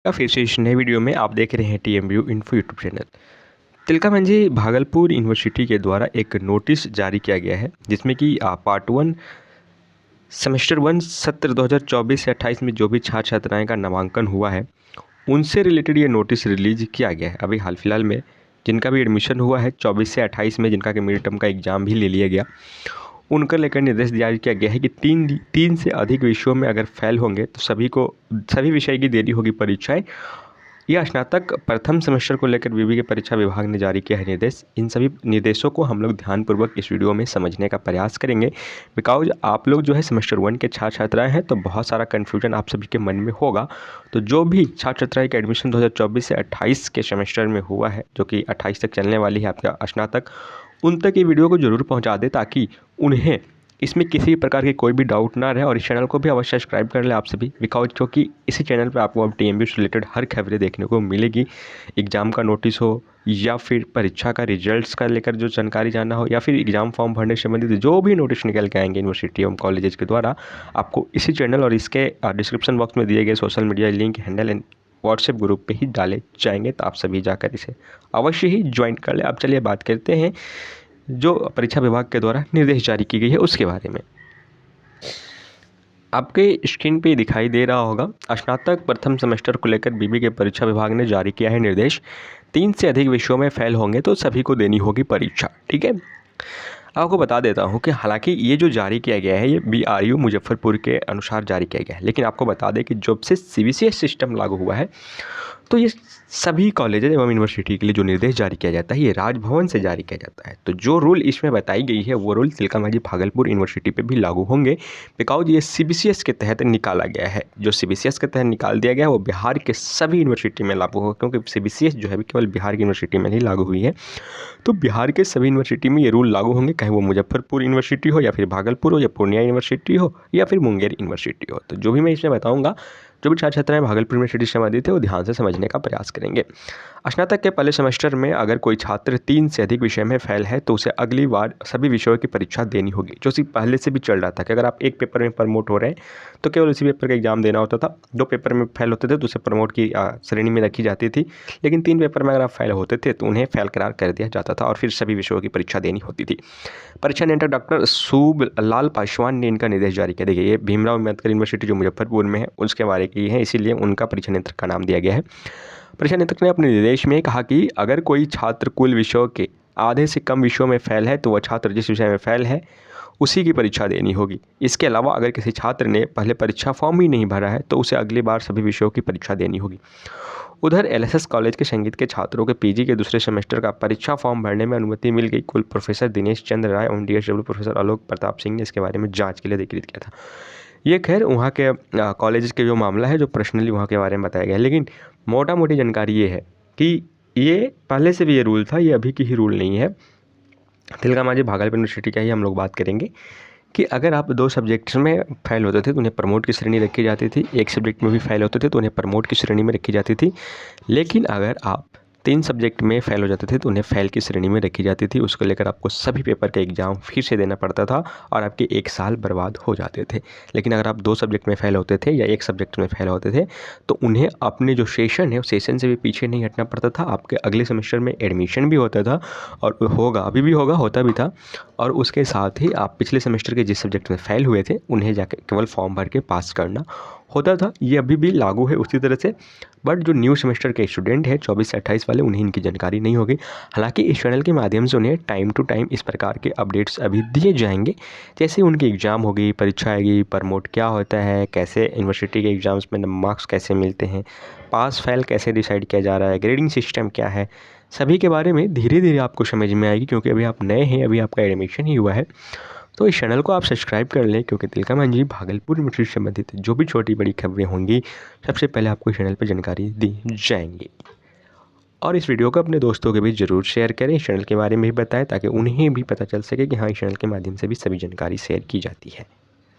का फिर से इस नए वीडियो में आप देख रहे हैं TMU info YouTube channel. Tilka Manjhi Bhagalpur university के द्वारा एक नोटिस जारी किया गया है जिसमें कि पार्ट 1 सेमेस्टर 1 सत्र 2024 से 28 में जो भी छात्र छात्राएं का नामांकन हुआ है उनसे रिलेटेड ये नोटिस रिलीज किया गया है। अभी हाल फिलहाल में जिनका भी एडमिशन हुआ है 24 से 28 में, जिनका कि मिड टर्म का एग्ज़ाम भी ले लिया गया, उनका लेकर निर्देश जारी किया गया है कि तीन से अधिक विषयों में अगर फेल होंगे तो सभी विषय की देनी होगी परीक्षाएं। यह स्नातक प्रथम सेमेस्टर को लेकर विवि के परीक्षा विभाग ने जारी किया है निर्देश। इन सभी निर्देशों को हम लोग ध्यानपूर्वक इस वीडियो में समझने का प्रयास करेंगे, बिकॉज आप लोग जो है सेमेस्टर 1 के छात्र छात्राएं हैं तो बहुत सारा कन्फ्यूजन आप सभी के मन में होगा। तो जो भी छात्र छात्राएं का एडमिशन 2024 से 28 के सेमेस्टर में हुआ है, जो कि 28 तक चलने वाली है आपका स्नातक, उन तक ये वीडियो को जरूर पहुँचा दे ताकि उन्हें इसमें किसी भी प्रकार की कोई भी डाउट ना रहे। और इस चैनल को भी अवश्य सब्सक्राइब कर ले आप सभी, बिकॉज क्योंकि इसी चैनल पे आपको अब टीएमयू से रिलेटेड हर खबरें देखने को मिलेगी। एग्ज़ाम का नोटिस हो या फिर परीक्षा का रिजल्ट्स का लेकर जो जानकारी जानना हो या फिर एग्ज़ाम फॉर्म भरने से संबंधित जो भी नोटिस निकल के आएंगे यूनिवर्सिटी एवं कॉलेजेस के द्वारा, आपको इसी चैनल और इसके डिस्क्रिप्शन बॉक्स में दिए गए social media link, handle and WhatsApp group पे ही डाले जाएंगे। तो आप सभी जाकर इसे अवश्य ही ज्वाइन कर ले। अब चलिए बात करते हैं जो परीक्षा विभाग के द्वारा निर्देश जारी की गई है उसके बारे में। आपके स्क्रीन पे दिखाई दे रहा होगा, स्नातक प्रथम सेमेस्टर को लेकर विवि के परीक्षा विभाग ने जारी किया है निर्देश। 3 से अधिक विषयों में फेल होंगे तो सभी को देनी होगी परीक्षा। ठीक है, आपको बता देता हूँ कि हालांकि ये जो जारी किया गया है ये बीआरयू मुजफ्फरपुर के अनुसार जारी किया गया है, लेकिन आपको बता दें कि जब से सीबीसीएस सिस्टम लागू हुआ है तो ये सभी कॉलेजेस एवं यूनिवर्सिटी के लिए जो निर्देश जारी किया जाता है ये राजभवन से जारी किया जाता है। तो जो रूल इसमें बताई गई है वो रूल तिलका मंझी भागलपुर यूनिवर्सिटी पे भी लागू होंगे, बिकॉज ये सीबीसीएस के तहत निकाला गया है। जो सीबीसीएस के तहत निकाल दिया गया है वो बिहार के सभी यूनिवर्सिटी में लागू होगा, क्योंकि सीबीसीएस जो है केवल बिहार की यूनिवर्सिटी में ही लागू हुई है। तो बिहार के सभी यूनिवर्सिटी में ये रूल लागू होंगे, चाहे वो मुजफ्फरपुर यूनिवर्सिटी हो या फिर भागलपुर हो या पूर्णिया यूनिवर्सिटी हो या फिर मुंगेर यूनिवर्सिटी हो। तो जो भी मैं इसमें बताऊंगा, जो भी छात्र छात्राएं भागलपुर यूनिवर्सिटी से संबंधित है वो ध्यान से समझने का प्रयास करेंगे। स्नातक के पहले सेमेस्टर में अगर कोई छात्र 3 से अधिक विषय में फेल है तो उसे अगली बार सभी विषयों की परीक्षा देनी होगी, जो सिर्फ पहले से भी चल रहा था कि अगर आप एक पेपर में प्रमोट हो रहे हैं तो केवल उसी पेपर का एग्जाम देना होता था। 2 पेपर में फेल होते थे तो उसे प्रमोट की श्रेणी में रखी जाती थी, लेकिन 3 पेपर में अगर आप फेल होते थे तो उन्हें फेल करार कर दिया जाता था और फिर सभी विषयों की परीक्षा देनी होती थी। परीक्षा नियंत्रक डॉक्टर शुभलाल पासवान ने इनका निर्देश जारी किया। देखिए, ये भीमराव अम्बेडकर यूनिवर्सिटी जो मुजफ्फरपुर में है उसके बारे की है, इसीलिए उनका परीक्षा नियंत्रक का नाम दिया गया है। परीक्षा नियंत्रक ने अपने निर्देश में कहा कि अगर कोई छात्र कुल विषयों के आधे से कम विषयों में फेल है तो वह छात्र जिस विषय में फेल है उसी की परीक्षा देनी होगी। इसके अलावा अगर किसी छात्र ने पहले परीक्षा फॉर्म ही नहीं भरा है तो उसे अगली बार सभी विषयों की परीक्षा देनी होगी। उधर एलएसएस कॉलेज के संगीत के छात्रों के पीजी के दूसरे सेमेस्टर का परीक्षा फॉर्म भरने में अनुमति मिल गई। कुल प्रोफेसर दिनेश चंद्र राय और डीएसडब्ल्यू प्रोफेसर आलोक प्रताप सिंह ने इसके बारे में जांच के लिए अधिकृत किया था। ये खैर वहाँ के कॉलेज के जो मामला है जो पर्सनली वहाँ के बारे में बताया गया है, लेकिन मोटा मोटी जानकारी ये है कि ये पहले से भी ये रूल था, ये अभी की ही रूल नहीं है। तिलका मंझी भागलपुर यूनिवर्सिटी का ही हम लोग बात करेंगे कि अगर आप 2 सब्जेक्ट्स में फेल होते थे तो उन्हें प्रमोट की श्रेणी रखी जाती थी, एक सब्जेक्ट में भी फेल होते थे तो उन्हें प्रमोट की श्रेणी में रखी जाती थी। लेकिन अगर आप 3 सब्जेक्ट में फेल हो जाते थे तो उन्हें फेल की श्रेणी में रखी जाती थी। उसको लेकर आपको सभी पेपर का एग्ज़ाम फिर से देना पड़ता था और आपके 1 साल बर्बाद हो जाते थे। लेकिन अगर आप 2 सब्जेक्ट में फेल होते थे या 1 सब्जेक्ट में फेल होते थे तो उन्हें अपने जो सेशन है उस सेशन से भी पीछे नहीं हटना पड़ता था। आपके अगले सेमेस्टर में एडमिशन भी होता था और होगा, अभी भी होगा, होता भी था। और उसके साथ ही आप पिछले सेमेस्टर के जिस सब्जेक्ट में फेल हुए थे उन्हें जाकर केवल फॉर्म भर के पास करना होता था। ये अभी भी लागू है उसी तरह से, बट जो न्यू सेमेस्टर के स्टूडेंट हैं 24 से 28 वाले, उन्हें इनकी जानकारी नहीं होगी। हालांकि इस चैनल के माध्यम से उन्हें टाइम टू टाइम इस प्रकार के अपडेट्स अभी दिए जाएंगे। जैसे उनकी एग्ज़ाम होगी, परीक्षा आएगी, प्रमोट क्या होता है, कैसे यूनिवर्सिटी के एग्ज़ाम्स में मार्क्स कैसे मिलते हैं, पास फेल कैसे डिसाइड किया जा रहा है, ग्रेडिंग सिस्टम क्या है, सभी के बारे में धीरे धीरे आपको समझ में आएगी, क्योंकि अभी आप नए हैं, अभी आपका एडमिशन ही हुआ है। तो इस चैनल को आप सब्सक्राइब कर लें, क्योंकि तिलका मंझी भागलपुर यूनिवर्सिटी से संबंधित जो भी छोटी बड़ी खबरें होंगी सबसे पहले आपको इस चैनल पर जानकारी दी जाएंगी। और इस वीडियो को अपने दोस्तों के बीच ज़रूर शेयर करें, इस चैनल के बारे में भी बताएं ताकि उन्हें भी पता चल सके कि हाँ, इस चैनल के माध्यम से भी सभी जानकारी शेयर की जाती है।